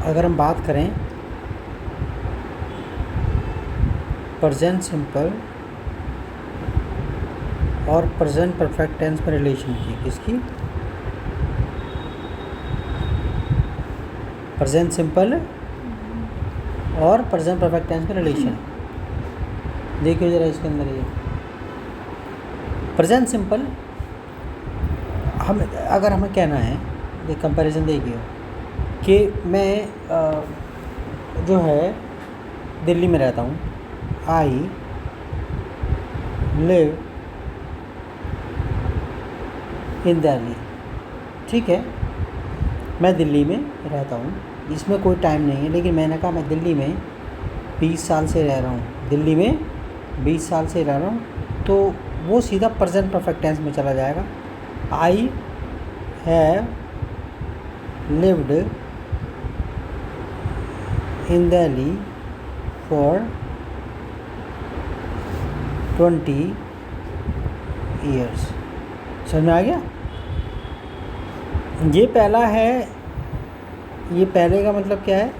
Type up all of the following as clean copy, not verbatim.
अगर हम बात करें प्रेजेंट सिंपल और प्रेजेंट परफेक्ट टेंस में रिलेशन की, किसकी? प्रेजेंट सिंपल और प्रेजेंट परफेक्ट टेंस में रिलेशन। देखिए ज़रा इसके अंदर ये प्रेजेंट सिंपल, हम अगर हमें कहना है, ये कंपैरिजन देखिए कि मैं जो है दिल्ली में रहता हूँ, आई लिव इन दिल्ली, ठीक है, मैं दिल्ली में रहता हूँ, इसमें कोई टाइम नहीं है, लेकिन मैंने कहा मैं दिल्ली में 20 साल से रह रहा हूँ, दिल्ली में 20 साल से रह रहा हूँ, तो वो सीधा प्रेजेंट परफेक्ट टेंस में चला जाएगा। आई have lived in Delhi for 20 years. समझ में आ गया? ये पहला है, ये पहले का मतलब क्या है?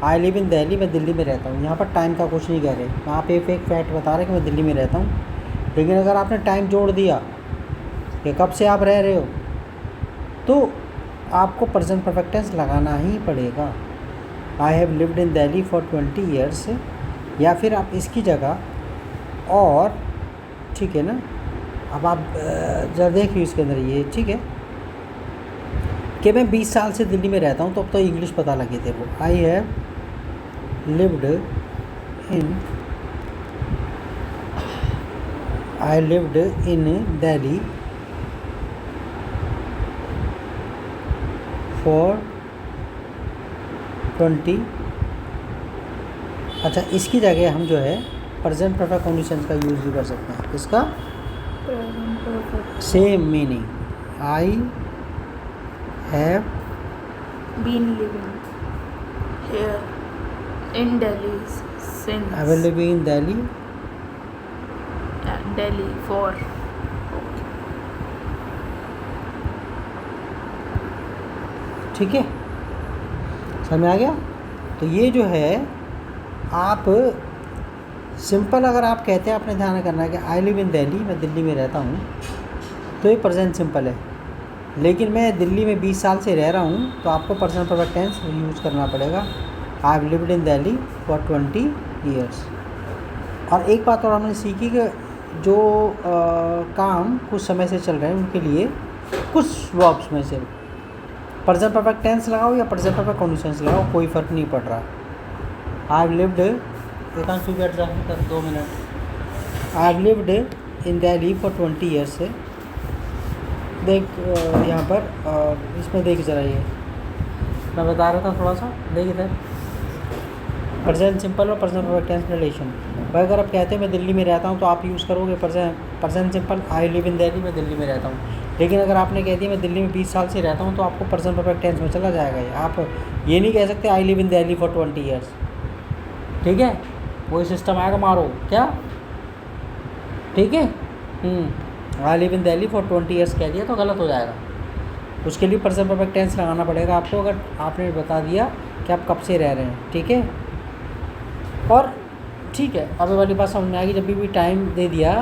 आई लिव इन दिल्ली, मैं दिल्ली में रहता हूँ। यहाँ पर टाइम का कुछ नहीं कह रहे, वहाँ पे एक फैक्ट बता रहे कि मैं दिल्ली में रहता हूँ। लेकिन अगर आपने टाइम जोड़ दिया कि कब से आप रह रहे हो, तो आपको प्रेजेंट परफेक्ट टेंस लगाना ही पड़ेगा। आई have lived in Delhi for 20 years, या फिर आप इसकी जगह और, ठीक है ना, अब आप जरा देखिए इसके अंदर ये, ठीक है, कि मैं 20 साल से दिल्ली में रहता हूँ, तो अब तो इंग्लिश पता लगे थे वो। आई have lived in Delhi for 20। अच्छा, इसकी जगह हम जो है प्रेजेंट परफेक्ट कंडीशंस का यूज़ भी कर सकते हैं। इसका same meaning, I have been living here in Delhi since I will live in Delhi Delhi for ठीक है, समझ में आ गया? तो ये जो है आप सिंपल अगर आप कहते हैं, आपने ध्यान करना है कि आई लिव इन दिल्ली, मैं दिल्ली में रहता हूँ, तो ये प्रेजेंट सिंपल है। लेकिन मैं दिल्ली में 20 साल से रह रहा हूँ, तो आपको प्रेजेंट परफेक्ट टेंस यूज़ करना पड़ेगा। आई have lived in Delhi for 20 years. और एक बात और हमने सीखी कि जो काम कुछ समय से चल रहे हैं, उनके लिए कुछ वर्ब्स में से प्रेजेंट परफेक्ट टेंस लगाओ या प्रेजेंट परफेक्ट कंडीशंस लगाओ, कोई फ़र्क नहीं पड़ रहा। आई हैव लिव्ड, एकांशु बैठ जा 2 minute. I have lived in Delhi for 20 years से देख, यहाँ पर इसमें देख ज़रा, ये मैं बता रहा था थोड़ा सा, देख इधर प्रेजेंट सिंपल और प्रेजेंट परफेक्ट टेंस रिलेशन। भाई अगर आप कहते हैं मैं दिल्ली में रहता हूँ, तो आप यूज़ करोगे present simple, I live in Delhi, मैं दिल्ली में रहता हूँ। लेकिन अगर आपने कह दिया मैं दिल्ली में 20 साल से रहता हूँ, तो आपको प्रेजेंट परफेक्ट टेंस में चला जाएगा ये। आप ये नहीं कह सकते I live in Delhi for 20 years, ठीक है? वही सिस्टम आएगा, मारो क्या, ठीक है? I live in Delhi for 20 years कह दिया तो गलत हो जाएगा। उसके लिए प्रेजेंट परफेक्ट टेंस लगाना पड़ेगा आपको, अगर आपने बता दिया कि आप कब से रह रहे हैं, ठीक है? और ठीक है, अब वाली बात समझ में आएगी, जब भी टाइम दे दिया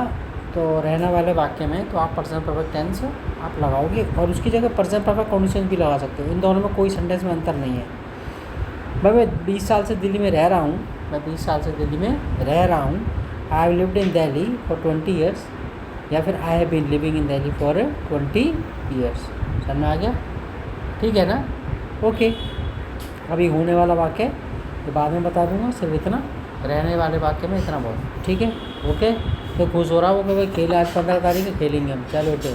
तो रहने वाले वाक्य में, तो आप प्रेजेंट परफेक्ट टेंस आप लगाओगे, और उसकी जगह प्रेजेंट परफेक्ट कंडीशन भी लगा सकते हो। इन दोनों में कोई सेंटेंस में अंतर नहीं है। भाई मैं 20 साल से दिल्ली में रह रहा हूँ, मैं 20 साल से दिल्ली में रह रहा हूँ। I have lived in Delhi for 20 years, या फिर I have been living in Delhi for 20 years. समझ में आ गया? ठीक है ना? ओके, अभी होने वाला वाक्य ये बाद में बता दूंगा, सिर्फ इतना, रहने वाले वाक्य में इतना बहुत, ठीक है? ओके, तो खुश हो रहा हूँ कि भाई खेल आज 15 तारीख है, खेलेंगे हम। चलो ओके।